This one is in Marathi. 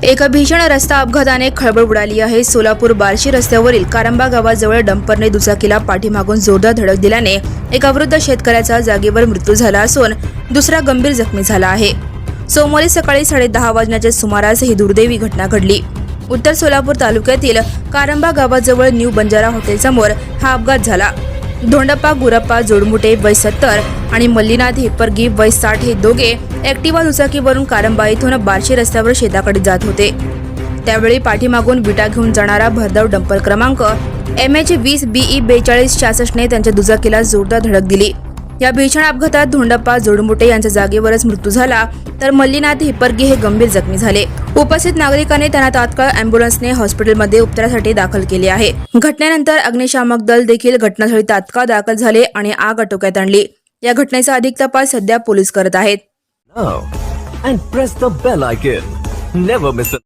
एका भीषण रस्ता अपघाताने खळबळ उडाली आहे. सोलापूर बार्शी रस्त्यावरील कारंबा गावाजवळ डंपरने दुचाकीला पाठीमागून जोरदार धडक दिल्याने एका वृद्ध शेतकऱ्याचा जागेवर मृत्यू झाला असून दुसरा गंभीर जखमी झाला आहे. सोमवारी सकाळी 10:30 वाजण्याच्या सुमारास ही दुर्दैवी घटना घडली. उत्तर सोलापूर तालुक्यातील कारंबा गावाजवळ न्यू बंजारा हॉटेलसमोर हा अपघात झाला. धोंडप्पा गुरप्पा जोडमुटे वय 70 आणि मल्लीनाथ हेपरगी वय 60 हे दोघे ॲक्टिवा दुचाकीवरून कारंबा येथून बार्शी रस्त्यावर शेताकडे जात होते. त्यावेळी पाठीमागून विटा घेऊन जाणारा भरधाव डंपर क्रमांक MH20 BE 4266 ने त्यांच्या दुचाकीला जोरदार धडक दिली. या भीषण अपघातात धोंडप्पा जोडमुटे यांचा जागेवरच मृत्यू झाला, तर मल्लीनाथ हेपरगी हे गंभीर जखमी झाले. उपस्थित नागरिकांनी त्यांना तात्काळ अँब्युलन्सने हॉस्पिटलमध्ये उपचारासाठी दाखल केले आहे. घटनेनंतर अग्निशामक दल देखील घटनास्थळी तात्काळ दाखल झाले आणि आग आटोक्यात आणली. या घटनेचा अधिक तपास सध्या पोलीस करत आहेत. Now and press the bell icon. Never miss a